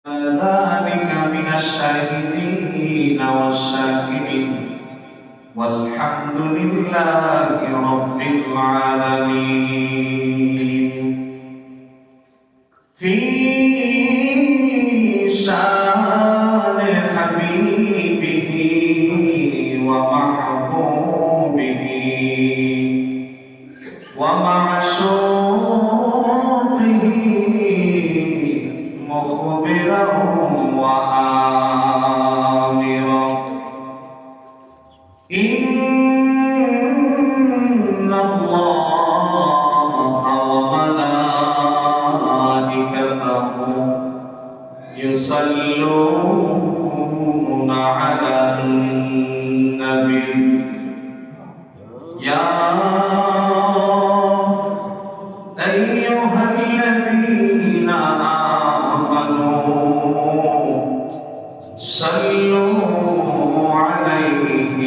ذلك من الشاهدين والشاكرين والحمد لله رب العالمين في شان حبيبه ومحبوبه ومعشوقه مخبرا وآمرا إن الله وملائكته يصلون على النبي يا أيها الذين آمنوا صلوا عليه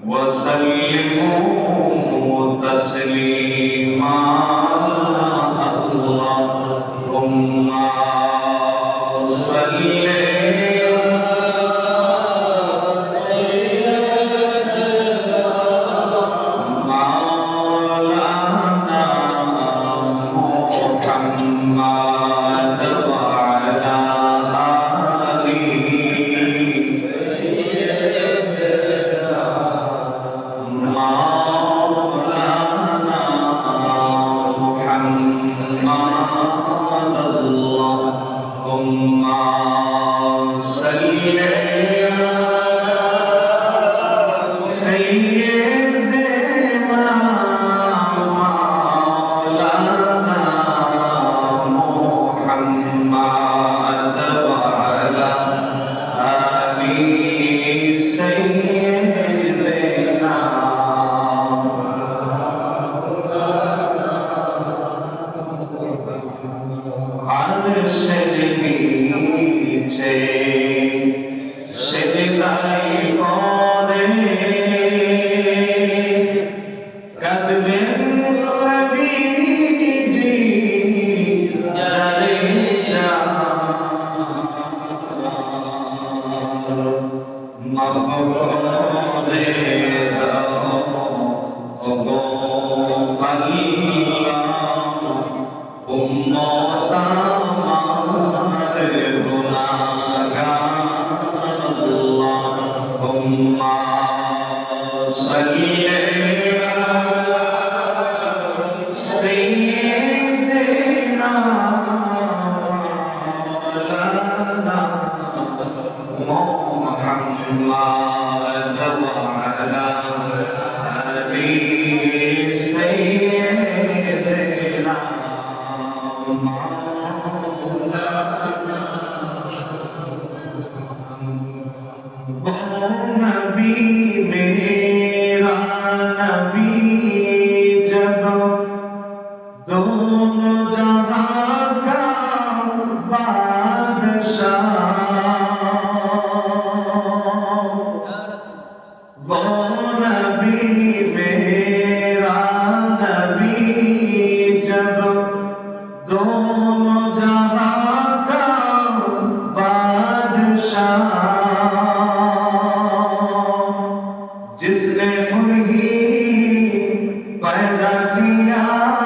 وسلموا تسليما اللهم صل Allah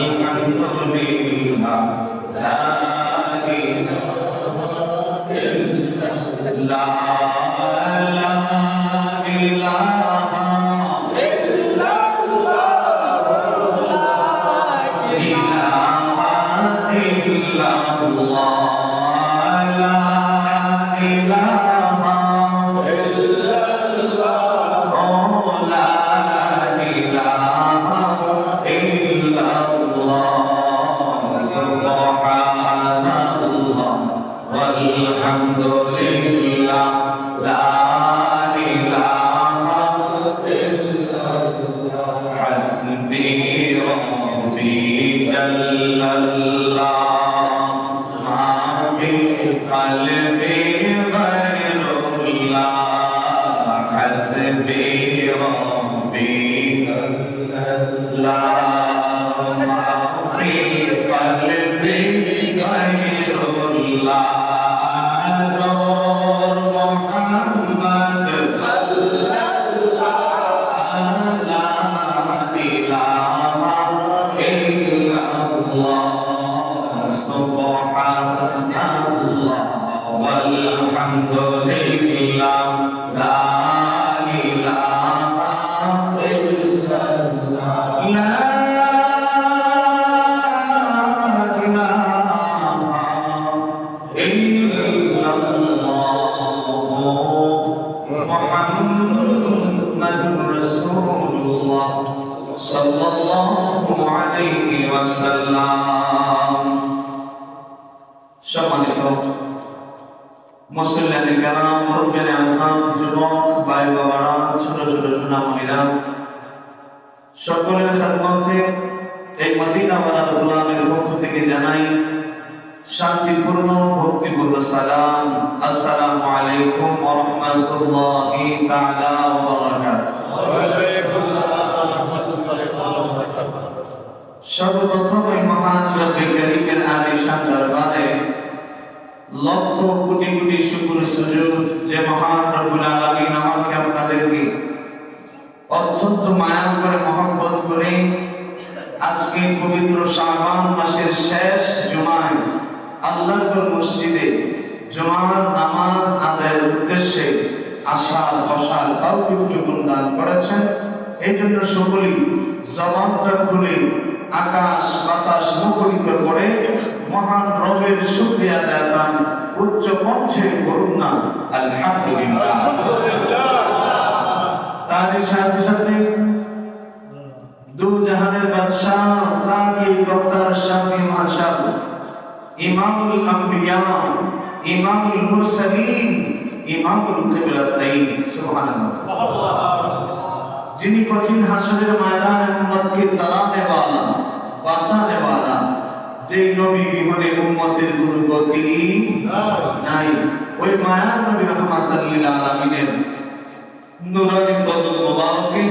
আলহামদুলিল্লাহ লা ইলাহা ইল্লাল্লাহ লা ইলাহা Alhamdulillah, la ilaha illallah, hasbi rabbi jallallah, ma fi qalbi ghayrullah, hasbi rabbi jallallah, ma fi qalbi ghayrullah. Alhamdulillah, la ilaha illallah, la ilaha illallah, Muhammadur Rasulullah sallallahu alaihi wasallam. সম্মানিত মুসল্লিয়ানে কেরাম, মুরব্বিয়ানে আযম, যুবক ভাই বাবারা, ছোট ছোট সোনামণিরা, সকলের খেদমতে এই মদিনাওয়ালার গোলামের পক্ষ থেকে জানাই শান্তিপূর্ণ ভক্তিপূর্ণ সালাম। আসসালামু আলাইকুম ওয়া রাহমাতুল্লাহি তাআলা ওয়া বারাকাতুহু। ওয়া আলাইকুম আসসালাম ওয়া রাহমাতুল্লাহি ওয়া বারাকাতুহু। সর্বপ্রথম এই মহান রব্বে কারীমের আলিশান দরবারে লক্ষ কোটি কোটি শুকর সুজুদ যে মহান রব্বুল আলামিন আমাকে আপনাদেরকে অত্যন্ত মায়া করে মহব্বত করে আজকে পবিত্র শাবান মাসের শেষ জুমায় আল্লাহর মসজিদে জুমার নামাজ আদায়ের উদ্দেশ্যে আসার বসার তৌফিক দান করেছেন। এই জন্য সকলেই জবানটা খুলে আকাশ বাতাস মুখরিত করে মহান রবের শুকরিয়া আদায় উচ্চ কণ্ঠে করুন না আলহামদুলিল্লাহ। তার সাথে সাথে দু জাহানের বাদশাহ সাকি কাউসার শাফি মাশাল ইমামুল আম্বিয়া ইমামুল মুরসালিন ইমামুল কিবলাতাইন সুবহানাল্লাহ, যিনি কঠিন হাসরের ময়দানে উম্মতকে তাড়ানে वाला বাঁচানে वाला, যে নবী বিহনে উম্মতের কোনো গতি নাই, ওই মায়ার নবী রাহমাতাল লিল আলামিনের নূরানি কদম মোবারকে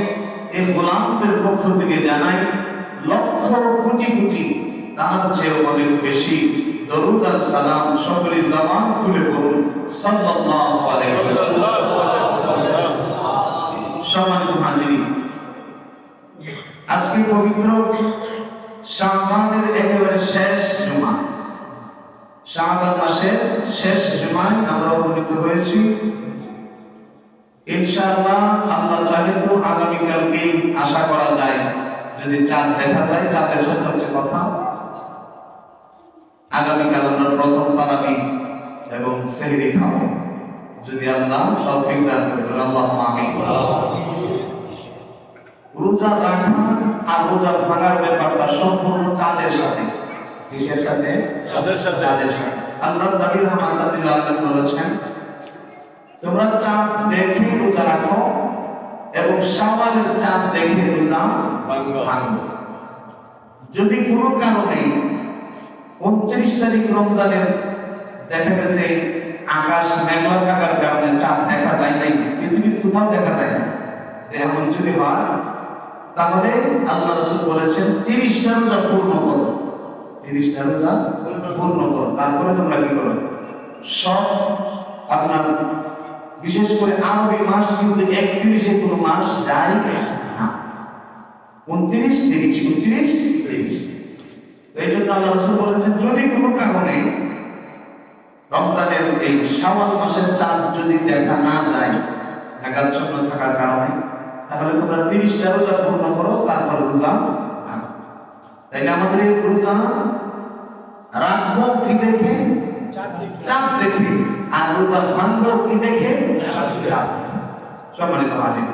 এই গোলামদের পক্ষ থেকে জানাই লক্ষ কোটি কোটি তার চেয়ে অনেক বেশি দরুদ আর সালাম। সকলে জবান খুলে পড়ুন সাল্লাল্লাহু আলাইহি ওয়াসাল্লাম। সম্মানিত হাজিরিন, আজকে পবিত্র শাবানের একেবারে শেষ জুমা, শাবান মাসের শেষ জুমায় আমরা উপনীত হয়েছি। ইনশাআল্লাহ আল্লাহ চাহে তো আগামীকালকেই আশা করা যায়, যদি চাঁদ দেখা যায়, চাঁদের সাথে হচ্ছে কথা, আগামীকাল আমরা প্রথম তারাবি এবং সেহরি খাবো, যদি আল্লাহ তৌফিক দান করেন। আল্লাহুম্মা আমিন। রোজা রাখা আর রোজা ভাঙার ব্যাপারটা সম্পূর্ণ চাঁদের সাথে, কিসের সাথে? চাঁদের সাথে। আল্লাহর নবী রাহমাতুল্লাহ আলাইহি বলেছেন, তোমরা চাঁদ দেখে রোজা রাখো এবং শাওয়ালের চাঁদ দেখে রোজা ভাঙো। যদি কোনো কারণে 29 তারিখ রমজানের দেখা গেছে আকাশ মেঘলা থাকার কারণে চাঁদ দেখা যায় নাই, পৃথিবীর কোথাও দেখা যায় না, এমন যদি হয় তাহলে আল্লাহ রাসূল বলেছেন 30টা রোজা পূর্ণ করো, 30টা রোজা পূর্ণ করো। তারপরে তোমরা কি করো, সব আপনার বিশেষ করে আরবি মাস কিন্তু 31-এ কোনো মাস যায় না, 29, 30, 29, 30। এই জন্য আল্লাহ রাসূল বলেছেন, যদি কোনো কারণে রমজানের এই শাওয়াল মাসের চাঁদ যদি দেখা না যায় মেঘাচ্ছন্ন থাকার কারণে, তাহলে তোমরা 30টা রোজা পূর্ণ করো, তারপর রোজা ভাঙো। তাইলে আমাদের এই রোজা রাখবো কি দেখে? চাঁদ দেখে। আর রোজা ভাঙবো কি দেখে? চাঁদ। সম্মানিত হাজির,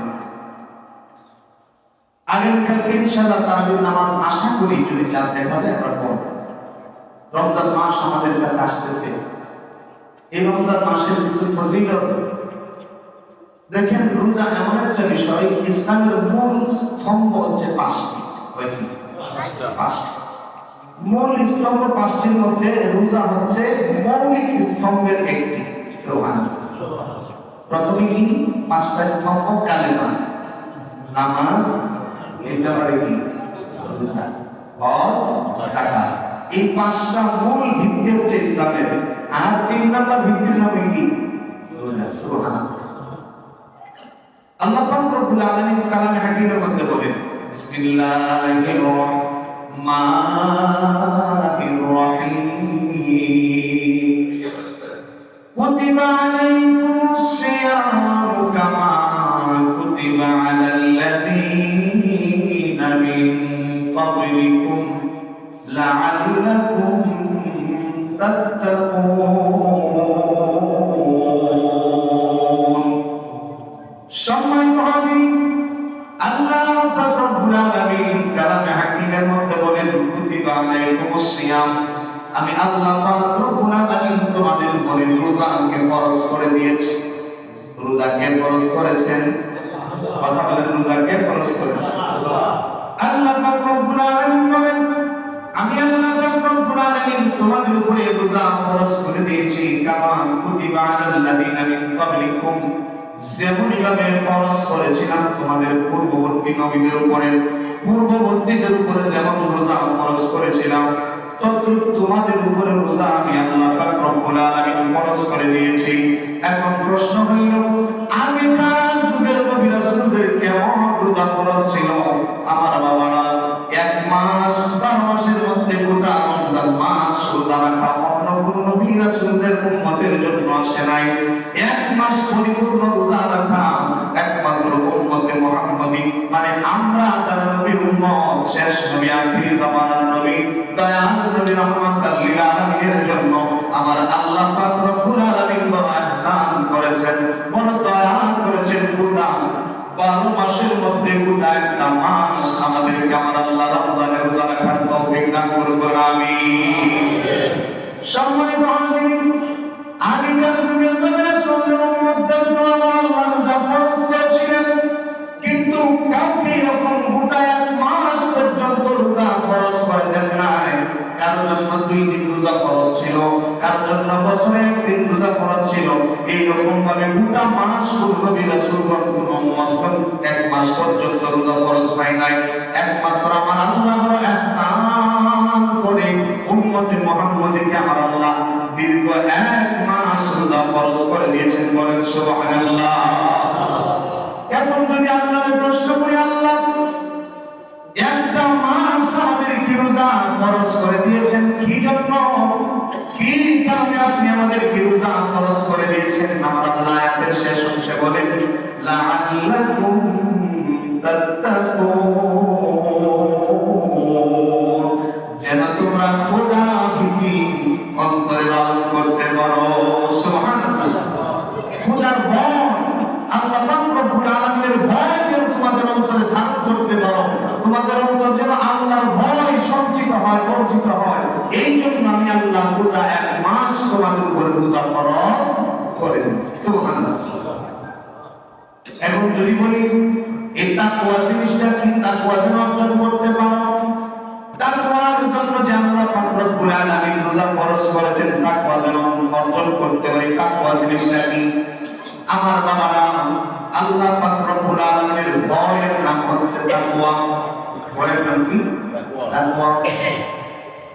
আগামীকালকে ইনশাআল্লাহ তারাবির নামাজ আশা করি যদি চাঁদ দেখা যায় আমরা পড়ব। রমজান মাস আমাদের কাছে আসতেছে। এই রমজান মাসের কিছু ফজিলত দেখেন। রোজা এমন একটা বিষয়, ইসলামের মূল স্তম্ভ হচ্ছে 5টি। কয়টি? 5টি মূল স্তম্ভ। 5টির মধ্যে রোজা হচ্ছে মৌলিক স্তম্ভের একটি। সুবহানাল্লাহ। প্রথমে কি? 5টা স্তম্ভ, কালেমা, নামাজ, এর ব্যাপারে কি? রোজা, হজ, যাকাত। এই 5টা মূল ভিত্তি হচ্ছে ইসলামের। আর 3 নাম্বার ভিত্তির নাম কি? রোজা। সুবহানাল্লাহ। আল্লাহ পাক রব্বুল আলামিন কালামে হাকিমের মধ্যে বলেন, বিসমিল্লাহির রহমানির রহিম, কুতিবা আলাইকুমুস সিয়ামু কামা কুতিবা আলাল্লাযীনা মিন ক্বাবলিকুম লাআল্লাকুম তাত্তাকুন। সম্মানিত হাজির, আল্লাহ পাক রব্বুল আলামিন কালামে হাকিমের মধ্যে বলেন, কুতিবা আলাইকুমুস সিয়াম, আমি আল্লাহ পাক রব্বুল আলামিন তোমাদের উপরে রোজাকে ফরজ করে দিয়েছি। রোজাকে ফরজ করেছেন, কথা বলেন, রোজাকে ফরজ করেছেন আল্লাহ। আল্লাহ পাক রব্বুল আলামিন বলেন, আমি আল্লাহ পাক রব্বুল আলামিন তোমাদের উপরে রোজা ফরজ করে দিয়েছি, কামা কুতিবা আলাল্লাযীনা মিন ক্বাবলিকুম, যেমনভাবে ফরজ করেছিলাম তোমাদের পূর্ববর্তী নবীদের উপরে, পূর্ববর্তীদের উপরে যেমন রোজা ফরজ করেছিলাম, তদ্রূপ তোমাদের উপরে রোজা আমি আল্লাহ পাক রব্বুল আলামিন ফরজ করে দিয়েছি। এখন প্রশ্ন হইল, আগেকার যুগের নবী রাসূলদের কেমন রোজা ফরজ ছিল? আমার বাবারা, 1 মাস 12 মাসের মধ্যে গোটা রমজান মাস রোজা রাখা অন্য কোন নবী রাসূলদের উম্মতের জন্য আসে নাই। 1 মাস পরিপূর্ণ রোজা রাখা একমাত্র উম্মতে মুহাম্মদী, মানে আমরা যারা নবীর উম্মত, শেষ নবী, আখিরি জামানার নবী, দয়াল নবী রাহমাতাল লিল আলামিনের জন্য আমার আল্লাহ পাক রব্বুল আলামিন বড় ইহসান করেছেন, বড় দয়া করেছেন। গোটা 12 মাসের মধ্যে গোটা একটা মাস আমাদেরকে আমার আল্লাহ রমজানের রোজা রাখার তৌফিক দান করুন, আমিন। সম্মানিত হাজির, আগেকার যুগের নবী রাসূলদের উম্মতদের উপর আল্লাহ রোজা ফরজ করেছিলেন, কিন্তু কাউকে এরকম গোটা 1 মাস পর্যন্ত রোজা ফরজ করে দেন নাই। কারোর জন্য 2 দিন রোজা ফরজ ছিল, কারোর জন্য বছরে 1 দিন রোজা ফরজ ছিল। এইরকম ভাবে গোটা মাস নবী রাসূলগণ কোন উম্মতগণ 1 মাস পর্যন্ত রোজা ফরজ পায় নাই। একমাত্র আমার আল্লাহ বড় ইহসান করে উম্মতে মুহাম্মদীকে আমার আল্লাহ দীর্ঘ 1 মাস রোজা ফরজ করে দিয়েছেন। বলেন সুবহানাল্লাহ। এখন যদি আল্লাহকে প্রশ্ন করি, আল্লাহ একটা মাস আমাদের কি রোজা ফরজ করে দিয়েছেন, কি জন্য, কি কারণে আপনি আমাদের কি রোজা ফরজ করে দিয়েছেন? আমার আল্লাহ আয়াতের শেষ অংশে বলেন, লাআল্লাকুম তাত্তাকুন, যেন তোমরা খোদা ভীতি অন্তরে লালন করতে পারো। সুবহানাল্লাহ। খোদার ভয়, আল্লাহ পাক রব্বুল আলামিনের ভয় যেন তোমাদের অন্তরে ধারণ করতে পারো, তোমাদের অন্তর যেন আল্লাহর ভয় সঞ্চিত হয়, অর্জিত হয়। এই জন্য আমি আল্লাহ গোটা 1 মাস তোমাদের উপরে রোজা ফরজ করে দিয়েছি। সুবহানাল্লাহ। এখন যদি বলি এই তাকওয়া জিনিসটা কি, তাকওয়া যেন অর্জন করতে পারো, তাকওয়ার জন্য যে আল্লাহ পাক রব্বুল আলামিন রোজা ফরজ করেছেন, তাকওয়া যেন অর্জন করতে পারি, তাকওয়া জিনিসটা কি? আমার বাবারা, আল্লাহ পাক রব্বুল আলামিনের ভয়ের নাম হচ্ছে তাকওয়া। ভয়ের নাম কি? তাকওয়া।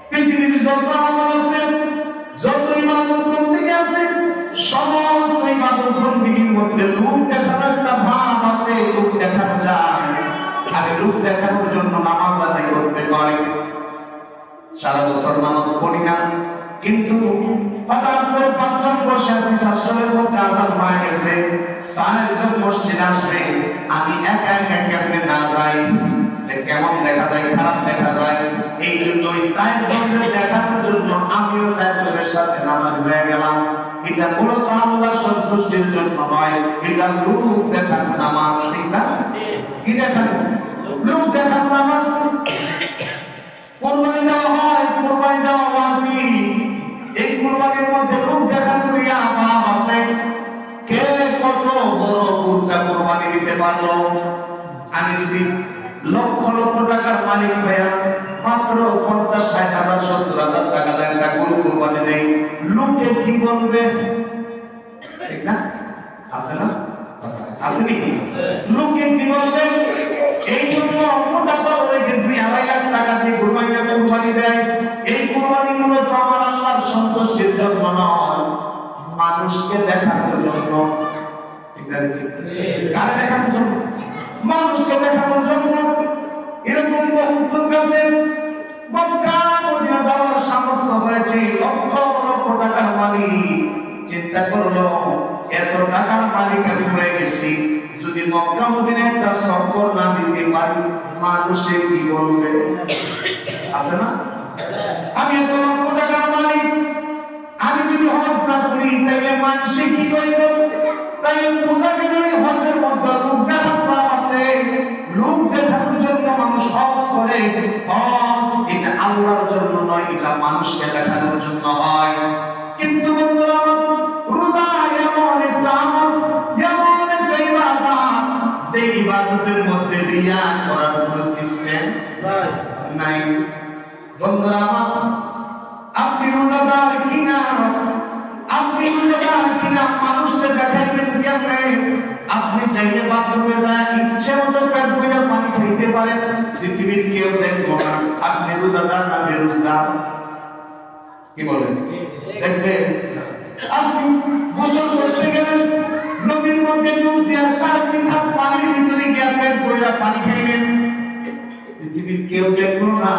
পৃথিবীর যত আমল আছে, যত ইবাদত বন্দেগী আছে, সমস্ত ইবাদত বন্দেগীর মধ্যে লোক দেখানোর একটা ভাব আছে, লোক দেখানো যায়। আগে লোক দেখানোর জন্য নামাজ আদায় করতে পারে, সারা বছর নামাজ পড়ি না, কিন্তু হঠাৎ করে পাঁচজন বসে আছি, আসরের মধ্যে আযান হয়ে গেছে, চারজন মসজিদে আসবে, আমি একা একা কেমনে না যাই, কেমন দেখা যায়, খারাপ দেখা যায়। এই জন্য ওই চারজনকে দেখানোর জন্য আমিও চারজনের সাথে নামাজ হয়ে গেলাম। এটা মূলত আল্লাহর সন্তুষ্টির জন্য নয়, এটা লোক দেখানো নামাজ। ঠিক না? কি দেখানো? লোক দেখানো নামাজ। কুরবানি দেওয়া হয়, কুরবানি দেওয়া ওয়াজিব। এই কুরবানির মধ্যে লোক দেখানো রিয়া পাপ আছে। কে কত বড় গরুটা কুরবানি দিতে পারলো? আমি যদি লক্ষ লক্ষ টাকার মালিক হইয়া মাত্র 50-60,000 70,000 টাকা দিয়ে একটা গরু কুরবানি দেই, লোকে কি বলবে? ঠিক না? আছে না? আসেনি? লোকে কি বলবে? এই জন্য মোটা বড়দেরকে 2-2.5 লাখ টাকা দিয়ে কুরবানি দেয়। এই কুরবানি মূলত আমার আল্লাহর সন্তুষ্টির জন্য নয়, মানুষকে দেখানোর জন্য। ঠিক না? কারে দেখানোর জন্য? মানুষকে দেখানোর জন্য। এরকম বহুত লোক আছে, মক্কা মদিনা যাওয়ার সামর্থ্য হয়েছে, লক্ষ লক্ষ টাকার মালিক, চিন্তা করলো এত টাকার মালিক আমি হয়ে গেছি, যদি মক্কা মদিনা একটা সফর না দিতে পারি মানুষে কি বলবে? আছে না? আমি এত লক্ষ টাকার মালিক, আমি যদি হজ না করি তাইলে মানুষে কি করবে? তাইলে বোঝা গেল হজের মধ্যে লোক দেখানো আছে। লোক দেখানোর জন্য মানুষ হজ করে। হজ এটা আল্লাহর জন্য নয়, এটা মানুষকে দেখানোর জন্য হয়। কিন্তু বন্ধুরা, রোজা এমন একটা আমল, এমন একটা ইবাদত, যে ইবাদতের মধ্যে রিয়া করার কোনো সিস্টেম নাই। বন্ধুরা, আপনি রোজাদার কিনা, আপনি রোজাদার কিনা মানুষকে দেখাইবেন কেমনে? আপনি চাইলে বাথরুমে যায় ইচ্ছে মতো পেট ভরে পানি খাইতে পারেন, পৃথিবীর কেউ দেখবো না আপনি রোজাদার না বেরোজগার। কি বলেন? দেখবে আপনি গোসল করতে গেলেন, নদীর মধ্যে ডুব দিয়ে 3.5 হাত পানির ভিতরে গিয়ে পেট ভরে পানি খাইলেন, পৃথিবীর কেউ দেখলো না,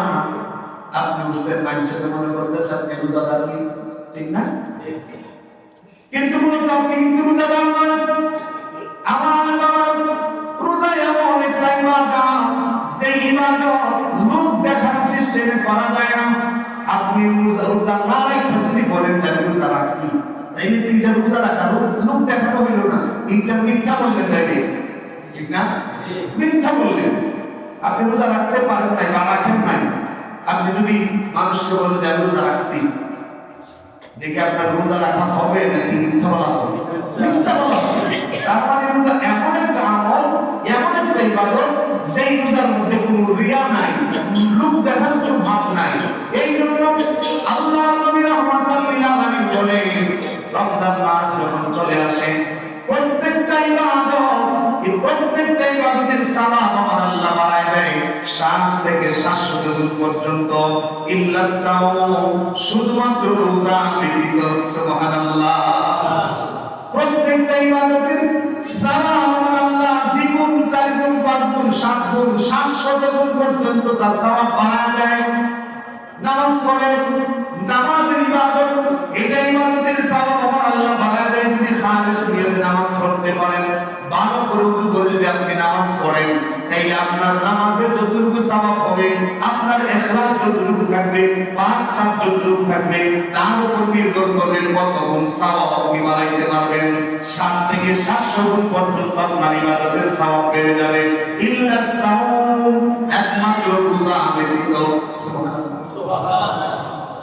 আপনি উসের মাইন্ডসেটে মনে করতেছেন আপনি রোজাদার। ঠিক না? কিন্তু মূলত আপনি কিন্তু রোজাদার নন। আমার বাবা, রোজা এমন একটা ইবাদত, যে ইবাদত লোক দেখার সিস্টেমে করা যায় না। আপনি রোজা না রাখতে যদি বলেন যে আমি রোজা রাখছি, তাইলে তিনটা রোজা রাখা লোক দেখানো হইল না, এটা মিথ্যা বললেন নাকি? ঠিক না? মিথ্যা বললেন। আপনি রোজা রাখতে পারেন নাই বা রাখেন নাই, আপনি যদি মানুষকে বলেন যে আমি রোজা রাখছি, দেখে আপনার রোজা রাখা হবে নাকি মিথ্যা বলা হবে? মিথ্যা বলা হবে। তার মানে রোজা এমন একটা আমল, এমন একটা ইবাদত, যেই রোজার মধ্যে কোনো রিয়া নাই, লোক দেখার কোনো ভাব নাই। এই জন্য আল্লাহ নবী রাহমাতুল লিল আলামিন বলেন, রমজান মাস যখন চলে আসে, প্রত্যেকটা ইবাদত, এই প্রত্যেকটা ইবাদতের সওয়াব আমার আল্লাহ বাড়ায় দেয় 7 থেকে 700 গুণ পর্যন্ত। ইল্লাস সাওম, শুধুমাত্র রোজা ব্যতীত। সুবহানাল্লাহ। প্রত্যেকটা ইবাদতের সওয়াব আমার আল্লাহ দ্বিগুণ, 4 গুণ, 5 গুণ, 7 গুণ, 700 গুণ পর্যন্ত তার সওয়াব বাড়ায় দেয়। নামাজ পড়েন, নামাজের ইবাদত, এটা ইবাদতের সওয়াব আমার আল্লাহ বাড়ায় দেয় যদি খালিস নিয়তে নামাজ পড়তে পারেন। ভালো করে ওযু করে যদি আপনি নামাজ পড়েন, তাইলে আপনার নামাজে যতটুকু সওয়াব হবে, আপনার ইখলাস যতটুকু থাকবে, পাক সাফ যতটুকু থাকবে, তার উপর নির্ভর করবেন কত গুণ সওয়াব আপনি বাড়াইতে পারবেন। 7 থেকে 700 গুণ পর্যন্ত আপনার ইবাদতের সওয়াব বেড়ে যাবে। ইল্লাস সাওম, একমাত্র রোজা ব্যতীত। সুবহানাল্লাহ, সুবহানাল্লাহ।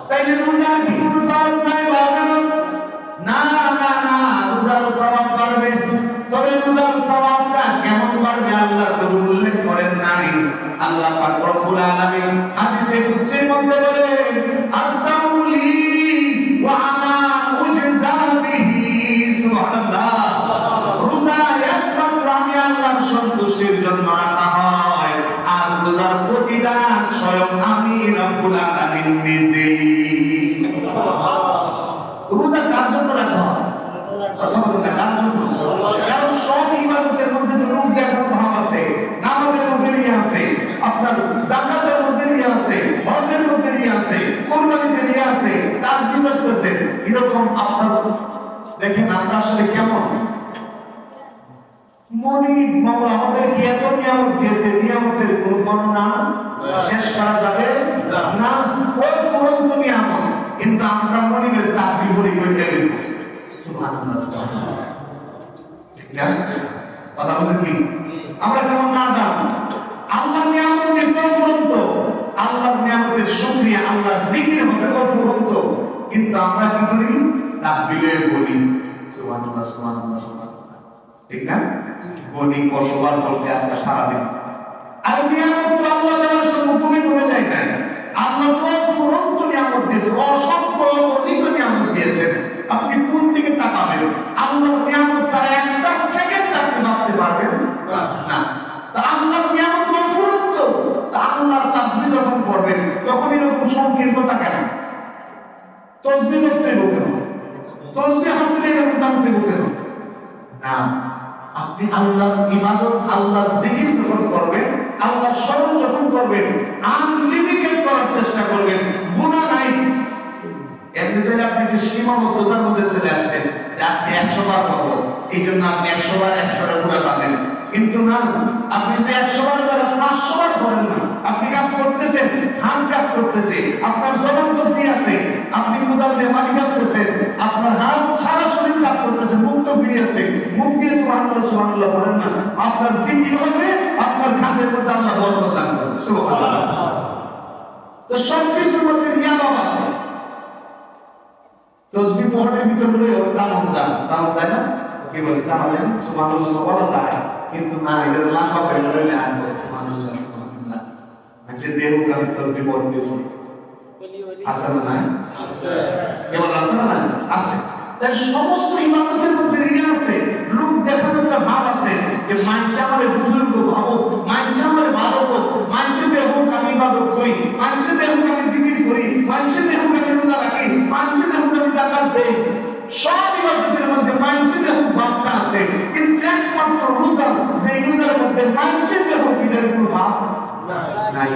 তাইলে রোজা কি কোনো সওয়াব নাই বাড়বে না? না না, রোজার সওয়াব বাড়বে। তবে রোজার সওয়াবটা কেমন বাড়বে আল্লাহ তো উল্লেখ করেন নাই। আল্লাহ পাক রব্বুল আলামিন হাদিসে কুদসির মধ্যে বলেন, আস-সাওমু লি ওয়া আনা উজযা বিহি। সুবহানাল্লাহ। রোজা একমাত্র আমি আল্লাহর সন্তুষ্টির জন্য রাখা হয়, আর রোজার প্রতিদান স্বয়ং আমি রব্বুল আলামিন নিজেই। রোজা কার জন্য রাখা হয়? কথা বলুন না, কার জন্য? কারণ সব ইবাদতের মধ্যে লোক দেখানো ভাব আছে, নামাজের মধ্যে রিয়া আছে, আপনার যাকাতের মধ্যে রিয়া আছে, হজের মধ্যে রিয়া আছে, এরকম আপনার দেখেন আমরা আসলে কেমন মনি মাওলা আমাদেরকে এত নিয়ামত দিয়েছে, নিয়ামতের কোনো গণনা শেষ করা যাবে না। ওই ফুরন্ত নিয়ামত, কিন্তু আমরা মনিবের তাসবিহ করি গেলেন সুবহানাল্লাহ। ঠিক না? কথা বুঝেন কি? আমরা কেমন না দাম আল্লাহর নিয়ামত দিয়েছে ফুরন্ত, আল্লাহর নিয়ামতের শুকরিয়া, আল্লাহর জিকির হবে ফুরন্ত, কিন্তু আমরা কি করি? তাসবিহ বলি সুবহানাল্লাহ সুবহানাল্লাহ সুবহানাল্লাহ। ঠিক না? বলি বসবাস করছে আজকে সারাদিন। আর নিয়ামত তো আল্লাহ তাআলা সম্পূর্ণ করে দেয় না। আল্লাহ তো ফুরন্ত নিয়ামত দিয়েছে, অসংখ্য অগণিত নিয়ামত দিয়েছেন। আপনি কোন দিকে তাকাবেন? আল্লাহর নিয়ামত ছাড়া একটা সেকেন্ড আপনি বাঁচতে পারবেন না। তা আল্লাহর নিয়ামত ফুরন্ত, তা আল্লাহর তাসবিহ যখন করবেন তখন এরকম সংকীর্ণতা কেন? তাসবিহ করতে কেন? তাসবিহ হাতে এরকম টানতে কেন? না, আপনি আল্লাহর ইবাদত, আল্লাহর জিকির যখন করবেন, আল্লাহর স্মরণ যখন করবেন, আনলিমিটেড করার চেষ্টা করবেন, গুনাহ নাই। এমনিতে আপনি একটি সীমাবদ্ধতার মধ্যে চলে আসছেন যে আজকে 100 বার করবো, এই জন্য আপনি 100 বার 100টা গুনাহ পাবেন। কিন্তু না, আপনি যে 100 বার যারা 500 বার করেন না, আপনি কাজ করতেছেন, হাত কাজ করতেছে, আপনার জবান তো ফ্রি আছে, আপনি কোদাল দিয়ে মাটি কাটতেছেন, আপনার হাত সারা শরীর কাজ করতেছে, মুখ তো ফ্রি আছে, মুখ দিয়ে সুবহানাল্লাহ সুবহানাল্লাহ বলেন না, আপনার জিকির হবে, আপনার কাজের মধ্যে আল্লাহ বরকত দান করবে সুবহানাল্লাহ। তো সবকিছুর মধ্যে নিয়ামত আছে। তাসবিহ পড়ার ভিতরে টানা যায় না? কি বলে টানা যায় না? সুবহানাল্লাহ বলা যায়, কিন্তু না, এদের লম্বা করে বলে আর সুবহানাল্লাহ সুবহানাল্লাহ। মানে দেহ কাজ তাসবিহ পড়তেছে, আছে না? নাই আছে, কেবল আছে না? নাই আছে। তাই সমস্ত ইবাদতের মধ্যে রিয়া আছে, লোক দেখানোর একটা ভাব আছে যে মানুষ আমারে বুজুর্গ ভাবো, মানুষ আমারে ভালো হোক, মানুষ দেহ আমি ইবাদত করি, মানুষ দেহ আমি জিকির করি, মানুষ দেহ আমি রোজা রাখি, মানুষ দেহ আমি যাকাত দেই। সব ইবাদতের মধ্যে মানুষ দেহ ভাবটা আছে, কিন্তু একমাত্র রোজা, যে রোজার মধ্যে মানুষ দেহ বিদের কোনো ভাব নাই।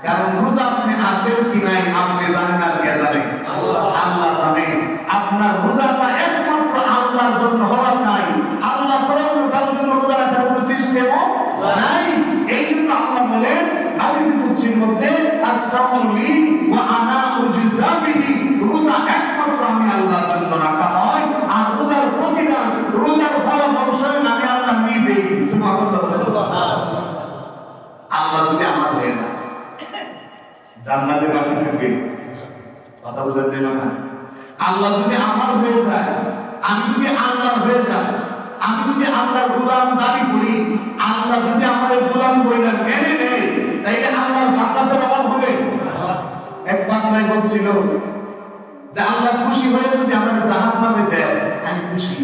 কারণ রোজা আপনি আছেন কি নাই আপনি জানেন, আর কে জানে? আল্লাহ জানে। আপনার রোজাটা একমাত্র আল্লাহর জন্য হওয়া চাই, আল্লাহ ছাড়া অন্য কারোর জন্য রোজা রাখার কোনো সিস্টেমও নাই। এই জন্য আল্লাহ বলেন হাদিস কুদসির মধ্যে আস-সাওমু লি ওয়া আনা উজযা বিহি, রোজা একমাত্র আমি আল্লাহর জন্য রাখা হয়, আর রোজার প্রতিদান, রোজার ফলাফল স্বয়ং আমি আল্লাহ নিজেই। সুবহানাল্লাহ। আল্লাহ যদি আমার হয়ে যায় জান্নাতে বাকি থাকবে, কথা বুঝতে দিল না? আল্লাহ যদি আমার হয়ে যায়, আমি যদি আল্লাহর হয়ে যাই, আমি যদি আল্লাহর গোলাম দাবি করি, আল্লাহ যদি আমার গোলাম বলে মেনে নেয়, তাইলে আল্লাহর জান্নাতের অভাব হবে? এক বাংলায় বলছিল যে আল্লাহ খুশি হয়ে যদি আমাদের জাহান্নামে দেয় আমি খুশি,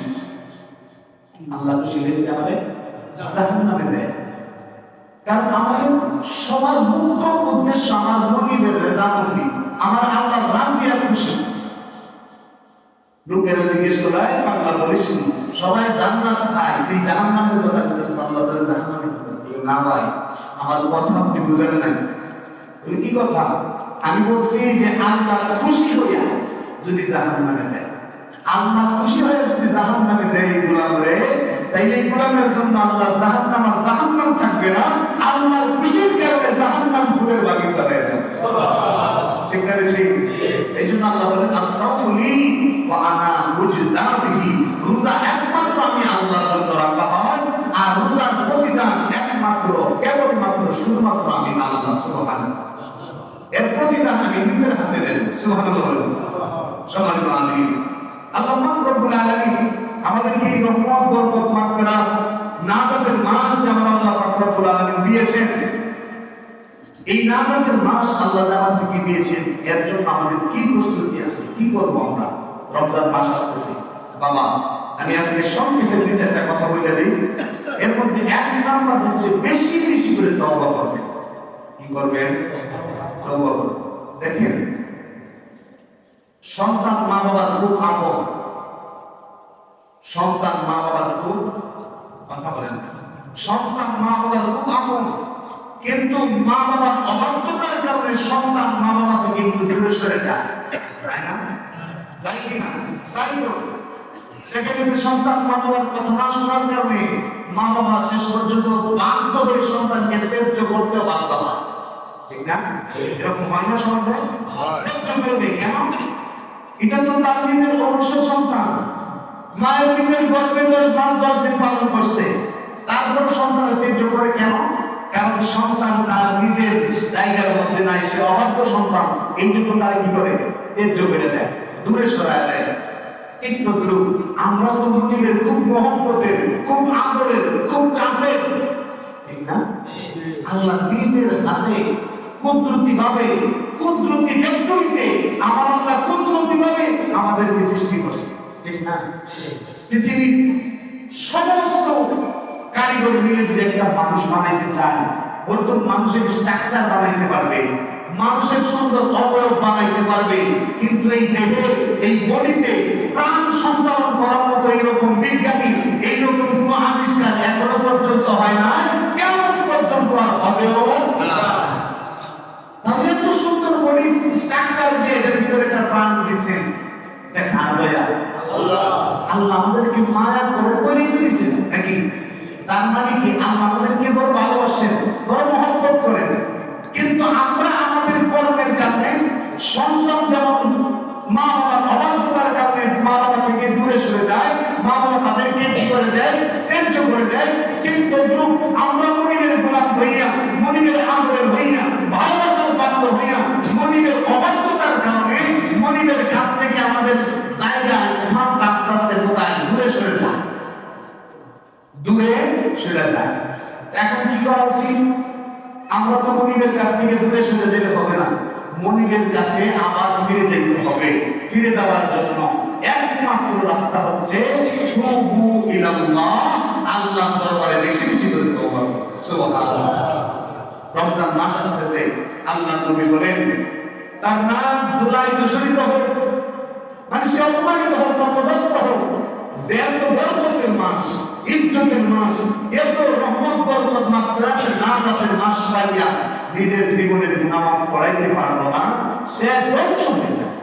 আল্লাহ খুশি হয়ে যদি আমাদের জাহান্নামে দেয়। কারণ আমাদের সবার মুখ্য উদ্দেশ্য আমার মনিবের রেজামন্দি, আমার আল্লাহ রাজি আর খুশি। লোকেরা জিজ্ঞেস করে বাংলা বলিস সবাই জান্নাত চায়, তুই জাহান্নামের কথা বলতেছিস, আল্লাহ তাআলা জাহান্নামের কথা বলে না। ভাই আমার কথা আপনি বুঝেন নাই। বলে কি কথা? আমি বলছি যে আল্লাহ খুশি হইয়া যদি জাহান্নামে দেয়, আল্লাহ খুশি হয়ে যদি জাহান্নামে দেয় গোলাম রে, তাইলে গোলামের জন্য আল্লাহ জাহান্নাম আর জাহান্নাম থাকবে না, আল্লাহর খুশির কারণে জাহান্নাম ফুলের বাগিচা হয়ে যাবে। সুবহানাল্লাহ। ঠিক না? ঠিক। এই জন্য আল্লাহ বলেন আস-সাওমু লি ওয়া আনা উজযা বিহি, রোজা একমাত্র আমি আল্লাহর জন্য রাখা হয়, আর রোজার প্রতিদান একমাত্র কেবলমাত্র শুধুমাত্র আমি আল্লাহ। সুবহানাল্লাহ। এর প্রতিদান আমি নিজের হাতে দেব। সুবহানাল্লাহ। সম্মানিত হাজিরিন, আল্লাহ রব্বুল আলামিন আমাদেরকে এই রহমত, বরকত, মাগফিরাত, নাজাতের মাস যেমন আল্লাহ পাক রব্বুল আলামিন দিয়েছেন, এই নাজাতের মাস আল্লাহ আমাদেরকে দিয়েছেন, এর জন্য আমাদের কি প্রস্তুতি আছে, কি করব আমরা? রমজান মাস আসতেছে বাবা, আমি আজকে সংক্ষেপে 2-4টা কথা বলে দিই। এর মধ্যে এক নাম্বার হচ্ছে বেশি বেশি করে তওবা করবেন। কি করবেন? তওবা করবেন। দেখেন, সন্তান মা বাবার খুব আপন, সন্তান মা বাবার খুব, কথা বলেন, সন্তান মা বাবার খুব আপন, কিন্তু মা বাবার অবাধ্যতার কারণে সন্তান মা বাবা থেকে একটু দূরে সরে যায়, তাই না? যাই কিনা? যাই না। দেখা গেছে সন্তান মা বাবার কথা না শোনার কারণে মা বাবা শেষ পর্যন্ত বাধ্য হয়ে সন্তানকে ত্যায্য করতে বাধ্য হয়, ঠিক না? এরকম হয় না সমাজে? ত্যায্য করে দেয় কেন? এটা তো তার নিজের অবশ্য সন্তান, মায়ের নিজের গর্ভে 10 মাস 10 দিন পালন করছে, তারপর সন্তান ত্যায্য করে কেন? কারণ সন্তান তার নিজের জায়গার মধ্যে নাই, সে অবাধ্য সন্তান, এই জন্য তারা কি করে? ত্যায্য করে দেয়, দূরে সরায় দেয়। ঠিক তদ্রুপ আমরা তো মুনিবের খুব মহব্বতের, খুব আদরের, খুব কাছের, ঠিক না? আল্লাহ নিজের হাতে কুদরতি ভাবে, কুদরতি ফ্যাক্টরিতে আমার আল্লাহ কুদরতি ভাবে আমাদেরকে সৃষ্টি করছে, ঠিক না? পৃথিবীর সমস্ত কারিগর মিলে যদি একটা মানুষ বানাইতে চায়, বলতো মানুষের স্ট্রাকচার বানাইতে পারবে, মানুষের সুন্দর অবয়ব বানাইতে পারবে, কিন্তু এই দেহে, এই বডিতে প্রাণ সঞ্চালন করার মতো এইরকম বিজ্ঞানী, এইরকম কোনো আবিষ্কার এখনো পর্যন্ত হয় না, কেমন পর্যন্ত আর হবেও না। তাহলে এত সুন্দর বডি স্ট্রাকচার দিয়ে এর ভিতরে একটা প্রাণ দিয়েছেন, এটা কার দয়া? আল্লাহ। আল্লাহ আমাদেরকে মায়া করে বলেই দিয়েছেন নাকি? তার মানে কি আল্লাহ আমাদেরকে বড় ভালোবাসেন, বড় মহব্বত করেন, কিন্তু আমরা আমাদের কর্মের কারণে সন্তান যেমন মা বাবার অবাধ্যতার কারণে মা বাবা থেকে দূরে সরে যায়, মা বাবা তাদেরকে কি করে দেয়? ত্যায্য করে দেয়। ঠিক তদ্রুপ আমরা মনিবের গোলাম হইয়া, মনিবের আদরের হইয়া, ভালোবাসার পাত্র হইয়া, মনিবের অবাধ্যতার কারণে মনিবের কাছ থেকে আমাদের জায়গা স্থান আস্তে আস্তে কোথায়? দূরে সরে যায়, দূরে সরে যায়। এখন কি করা উচিত? আমরা তো মনিবের কাছ থেকে দূরে সরে যেতে হবে না, মনিবের কাছে আবার ফিরে যেতে হবে। ফিরে যাওয়ার জন্য একমাত্র রাস্তা হচ্ছে তুবু ইলাল্লাহ, আল্লাহর দরবারে বেশি বেশি করে তওবা করো। সুবহানাল্লাহ। রমজান মাস আসতেছে, আল্লাহর নবী বলেন তার নাম ধুলায় দূষিত হোক, মানুষ অপমানিত হোক, অপদস্থ হোক, যে এত বরকতের মাস, ইজ্জতের মাস, এত রহমত বরকত মাগফিরাতের নাজাতের মাস পাইয়া নিজের জীবনের গুনাহ মাফ করাইতে পারলো না, সে ধ্বংস হয়ে যায়।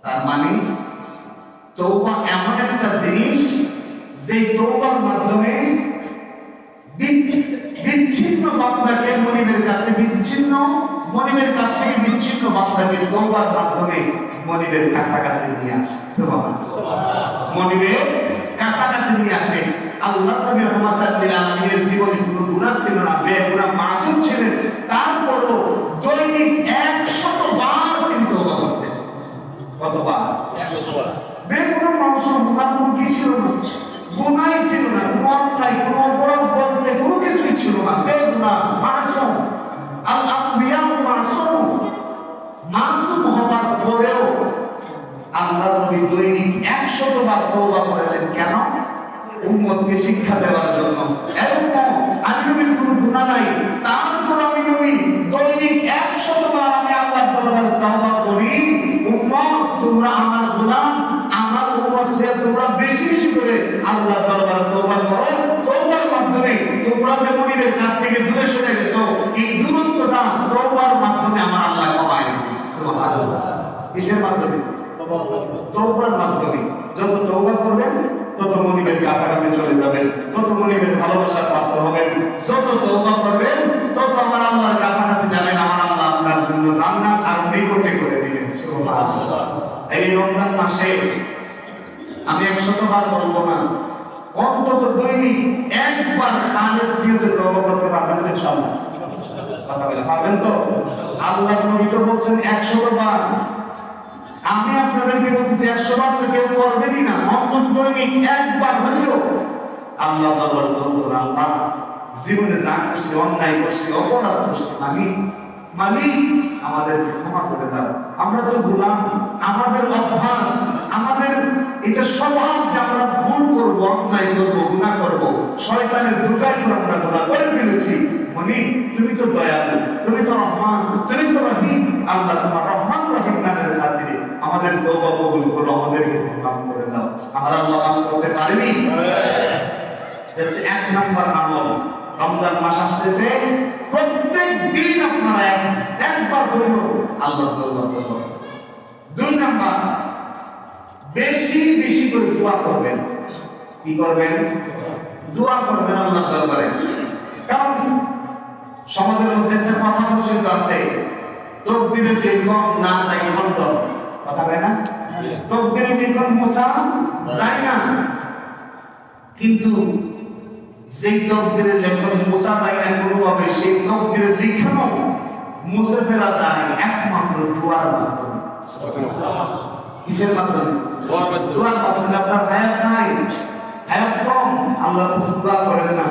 তার মানে তওবা এমন একটা জিনিস, যে তওবার মাধ্যমে বিচ্ছিন্ন বান্দাকে মনিবের কাছে বিচ্ছিন্ন, মনিবের কাছ থেকে বিচ্ছিন্ন বান্দাকে তওবার মাধ্যমে মনিবের কাছাকাছি নিয়ে আসে। সুবহানাল্লাহ। মনিবের কাছাকাছি নিয়ে আসে। আল্লাহ নবী রাহমাতাল লিল আলামিনের জীবনে কোনো গুনাহ ছিল না, বেগুনাহ মাসুম ছিলেন, তারপরও দৈনিক 100 বার তিনি তওবা করতেন। কতবার? 100 বার। বেগুনাহ মাসুম, তার কোনো কি ছিল না, গুনাহই ছিল না, কোনো অন্যায়, কোনো অপরাধ বলতে কোনো কিছুই ছিল না, বেগুনাহ মাসুম। আল আম্বিয়া মাসুম, মাসুম হওয়ার পরেও আল্লাহ নবী দৈনিক 100 বার তওবা করেছেন। কেন? উম্মতকে শিক্ষা দেওয়ার জন্য। এরকম আমি নবীর কোনো গুনাহ নাই, তারপর আমি নবী দৈনিক 100 বার আমি আল্লাহর দরবারে তওবা করি, উম্মত তোমরা আমার গোলাম, আমার উম্মত হয়ে তোমরা বেশি বেশি করে আল্লাহর দরবারে তওবা করো। তওবার মাধ্যমে তোমরা যে মনিবের কাছ থেকে দূরে সরে গেছো, এই দূরত্বটা তওবার মাধ্যমে আমার আল্লাহ কমায় দিবে। সুবহানাল্লাহ। কিসের মাধ্যমে? তওবার মাধ্যমে। যত তওবা করবেন তত মনিবের কাছাকাছি চলে যাবেন, তত মনিবের ভালোবাসার পাত্র হবেন। যত তওবা করবেন তত আমার আল্লাহর কাছাকাছি যাবেন, আমার আল্লাহ আপনার জন্য জান্নাত আর নিকটে করে দিবেন। সুবহানাল্লাহ। এই রমজান মাসে আমি 100 বার বলবো না, অন্তত দৈনিক একবার খালেস নিয়তে তওবা করতে পারবেন তো ইনশাআল্লাহ? কথা বলে পারবেন তো? আল্লাহর নবী তো বলছেন 100 বার। আমি আপনাদেরকে বলছি 100 বার তো কেউ করবেনই না, অন্তত দৈনিক একবার হলেও আল্লাহ দরবারে দোয়া করুন, আল্লাহ জীবনে যা করছি, অন্যায় করছি, অপরাধ করছি, মালিক আমাদের ক্ষমা করে দাও। আমরা তো গোলাম, আমাদের অভ্যাস, আমাদের এটা স্বভাব যে আমরা ভুল করবো, অন্যায় করবো, গুনাহ করবো, শয়তানের ধোঁকায় আমরা গুনাহ করে ফেলেছি। মালিক তুমি তো দয়ালু, তুমি তো রহমান, তুমি তো রহিম। আল্লাহ তোমার রহমান রহিম নামের খাতিরে আমাদের তওবা কবুল করো, আমাদেরকে তুমি মাফ করে দাও। আমার আল্লাহ মাফ করতে পারেনি? হচ্ছে 1 নম্বর আমল। রমজান মাস আসতেছে, প্রত্যেক দিন আপনারা একবার হইল আল্লাহর দরবার করবেন। 2 নাম্বার, বেশি বেশি করে দোয়া করবেন। কি করবেন? দোয়া করবেন আল্লাহর দরবারে। কারণ সমাজের মধ্যে একটা কথা প্রচলিত আছে, তকদিরের লেখন না যায় খন্ড। কথা বলে না? তকদিরের লেখন মুছা যায় না, কিন্তু যেই তকদিরের লেখন মুছা যায় না কোনোভাবে, সেই তকদিরের লেখনও মুছে ফেলা যায় একমাত্র দোয়ার মাধ্যমে। কিসের মাধ্যমে? দোয়ার মাধ্যমে। আপনার হায়াত নাই, হায়াত কম, আল্লাহর কাছে দোয়া করেন না।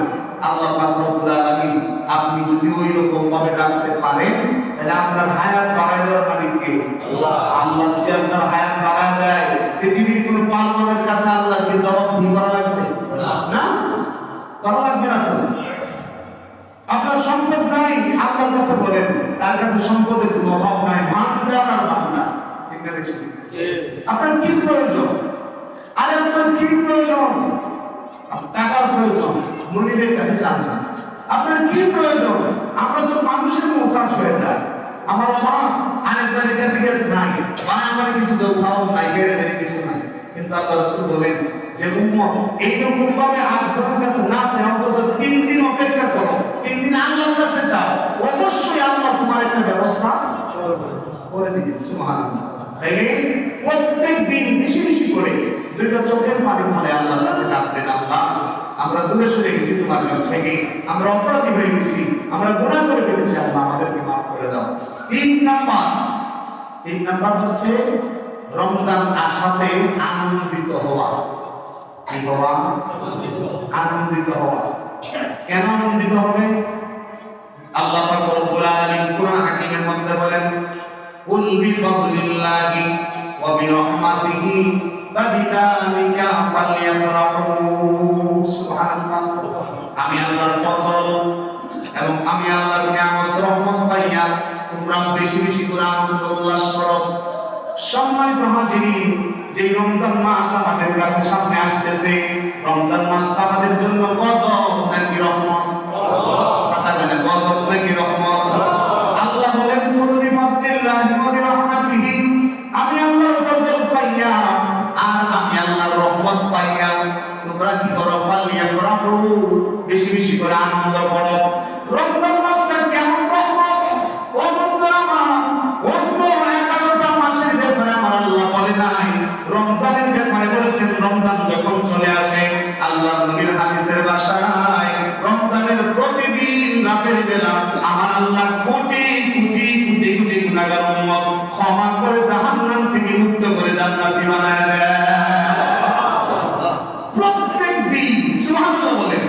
আল্লাহ পাক রব্বুল আলামিন আপনি যদি ওই রকম ভাবে ডাকতে পারেন, তাহলে আপনার হায়াত বাড়ায় দেওয়ার মালিক কে? আল্লাহ। আল্লাহ যদি আপনার হায়াত বাড়ায় দেয়, পৃথিবীর কোন পালনের কাছে আল্লাহকে জবাবদিহি করা লাগবে না? করা লাগবে না তো। আপনার সম্পদ নাই, আল্লাহর কাছে বলেন, তার কাছে সম্পদের কোনো অভাব নাই। বান্দার আর বান্দা, ঠিক না? আপনার কি প্রয়োজন? আরে আপনার কি প্রয়োজন? টাকার প্রয়োজন, মুনিদের কাছে চান না। আপনার কি প্রয়োজন? আমরা তো মানুষের মুখাস হয়ে যায়। আমার মা আরেকবারের কাছে গেছে নাই, মা আমার কিছু দেও, খাওয়া নাই, বেড়ে কিছু নাই। কিন্তু আল্লাহ রাসূল বলেন যে উম্মত এইরকম ভাবে আরেকজনের কাছে না চেয়ে অন্তত 3 দিন অপেক্ষা করো, 3 দিন আল্লাহর কাছে চাও, অবশ্যই আল্লাহ তোমার একটা ব্যবস্থা করে দিবে। সুবহানাল্লাহ। তাইলে প্রত্যেক দিন বেশি বেশি করে দুইটা চোখের পানি ফেলে আল্লাহর কাছে ডাকতেন, আল্লাহ আমরা দূরে সরে গেছি তোমার কাছ থেকে, আমরা অপরাধী হয়ে গেছি, আমরা গুনাহ করে ফেলেছি, আল্লাহ আমাদেরকে মাফ করে দাও। 3 নাম্বার হচ্ছে রমজান আসাতে আনন্দিত হওয়া। কি হওয়া? আনন্দিত হওয়া। কেন আনন্দিত হবে? আল্লাহ পাক রব্বুল আলামিন কুরআন হাকিমের মধ্যে বলেন, কুল বিফাদলিল্লাহি ওয়া বিরহমাতিহি ফাবিযালিকা ফালইফরাহু। সুবহানাল্লাহ। আমি আল্লাহর ফজল এবং আমি আল্লাহর নিয়ামত রহমত পাইয়া তোমরা বেশি বেশি করে আনন্দ উল্লাস করো। সম্মানিত হাজিরিন, যে রমজান মাস আমাদের কাছে সামনে আসতেছে, রমজান মাসটা আমাদের জন্য গজব নাকি রহমত? কথা বলেন, গজব নাকি রহমত? আল্লাহ বলেন কুল বিফাদলিল্লাহি ওয়া বিরহমাতিহি, আমি আল্লাহর ফজল পাইয়া আর আমি আল্লাহর রহমত পাইয়া তোমরা কি করো? ফালইফরাহু, বেশি বেশি করে আনন্দ করো। রমজান মাসটা কেমন রহমত? ও বন্ধুরা আমার, অন্য 11টা মাসের ব্যাপারে আমার আল্লাহ বলে নাই, রমজানের ব্যাপারে বলেছেন। রমজান যখন চলে আসে, আল্লাহ নবীর হাদিসের ভাষায় রমজানের প্রতিদিন রাতের বেলা আমার আল্লাহ কোটি কোটি কোটি কোটি গুনাহগার উম্মত ক্ষমা করে জাহান্নাম থেকে মুক্ত করে জান্নাতি বানায় দেয়। প্রত্যেক দিন, সুবহানাল্লাহ বলেন,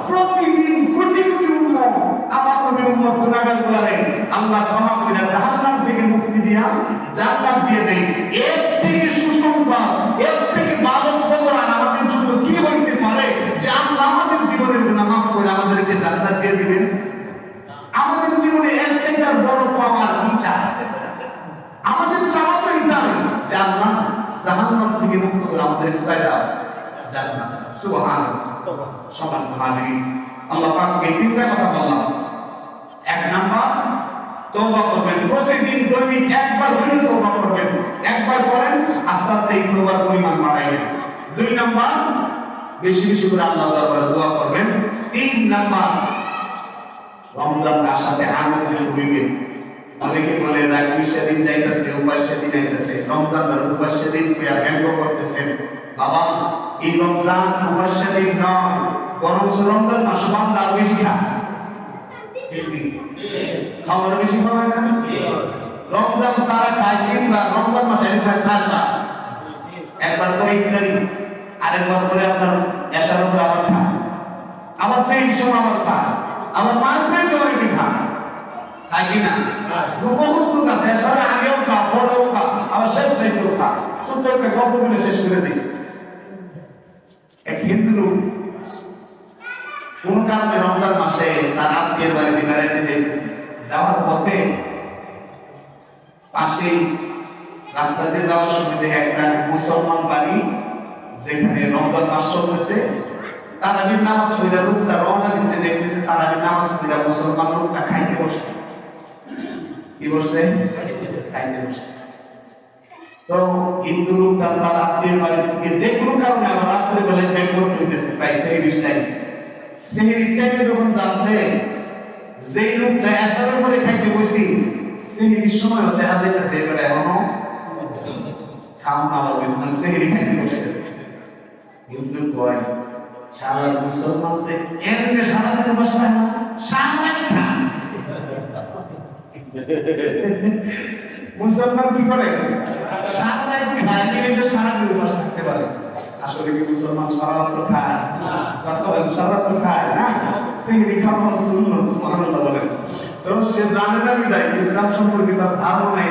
প্রতিদিন কোটি কোটি উম্মত আমার নবীর উম্মত গুনাহগারগুলোরে আল্লাহ ক্ষমা করে জাহান্নাম থেকে মুক্তি দিয়া জান্নাত দিয়ে দেয়। এর থেকে সুসংবাদ, এর থেকে ভালো খবর আর আমাদের জন্য কি হইতে পারে যে আল্লাহ আমাদের জীবনের গুনাহ মাফ করে আমাদেরকে জান্নাত দিয়ে দিবেন? আমাদের জীবনে এর চেয়ে বড় পাওয়ার কি চাই? আমাদের চাওয়া তো এটাই যে আল্লাহ জাহান্নাম থেকে মুক্ত করে আমাদের কোথায় দাও? জান্নাত। সুবহানাল্লাহ। সম্মানিত হাজিরিন, আল্লাহ পাক এই 3টা কথা বললাম। 1 নাম্বার, তওবা করবেন। প্রতিদিন দৈনিক একবার হলেও তওবা করবেন। একবার করেন, আস্তে আস্তে এই তওবার পরিমাণ বাড়াইবেন। 2 নাম্বার, বেশি বেশি করে আল্লাহর দরবারে দোয়া করবেন। 3 নাম্বার, রমজান আসাতে আনন্দ হইবেন। অনেকে বলে রাত 20 দিন যাইতেছে, উপাস দিন আইতেছে, রমজান আর উপাস দিন কইয়া ব্যঙ্গ করতেছেন। বাবা, এই রমজান উপাস দিন নয়, বরং রমজান মাসে বান্দা আরো বেশি খায়। খাওয়ার বেশি খাওয়া হয় না? রমজান সারা খায় 3 বার, রমজান মাসে খায় 4 বার। একবার করে ইফতারি, আরেকবার করে আপনার এশার উপরে আবার খায়, আবার সেই সময় আবার খায়, আবার মাঝে অনেকে খায়। খায় কি না? বহুত লোক আছে এশারের আগেও খায়, পরেও খায়, আবার শেষ রাতেও খায়। ছোট্ট একটা গল্প বলে শেষ করে দিই। এক হিন্দু লোক কোন কারণে রমজান মাসে তার আত্মীয়ের বাড়িতে বেড়াইতে যাইতেছে। যাওয়ার পথে পাশেই রাস্তাতে যাওয়ার সময় দেখে একটা মুসলমান বাড়ি, যেখানে রমজান মাস চলতেছে, তারাবির নামাজ পড়ে লোকটা রওনা দিচ্ছে, দেখতেছে তারাবির নামাজ পড়ে মুসলমান লোকটা খাইতে বসছে। কি বসছে? খাইতে বসছে। তো কিন্তু লোকটা তার আত্মীয় বাড়ি থেকে যে কোনো কারণে আবার রাত্রে বেলায় ব্যাক করতে হইতেছে প্রায় সেহরির টাইমে যখন যাচ্ছে যে লোকটা এসারের পরে খাইতে বসি সেহরির সময় দেখা যাইতেছে এবারে এখনো খাওয়া আবার বসে মানে সেহরি খাইতে বসে কিন্তু কয় সারা মুসলমান যে এমনি সারা দিতে বসে না সারা খান মুসলমান কি করে সারা রাত খায় নিজে সারা দিন বসে থাকতে পারে আসলে কি মুসলমান সারা রাত খায় কথা বলেন সারা রাত খায় না সিংড়ি খাওয়া সুন্নাত সুবহানাল্লাহ বলেন তো সে জানে না বিদায় ইসলাম সম্পর্কে তার ধারণা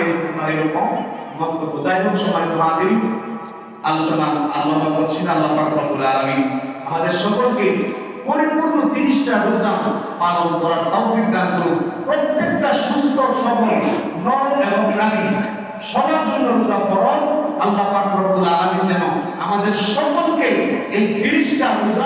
এরকম বক্তব্য যাই হোক সম্মানিত হাজির আলোচনা আল্লাহ পাক করছেন আল্লাহ পাক রব্বুল আলামিন আমাদের সকলকে পরিপূর্ণ 30টা রোজা পালন করার তৌফিক দান করুন প্রত্যেকটা সুস্থ সবল নর এবং নারী সবার জন্য রোজা ফরজ আল্লাহ পাক রব্বুল আলামিন যেন আমাদের সকলকে এই 30টা রোজা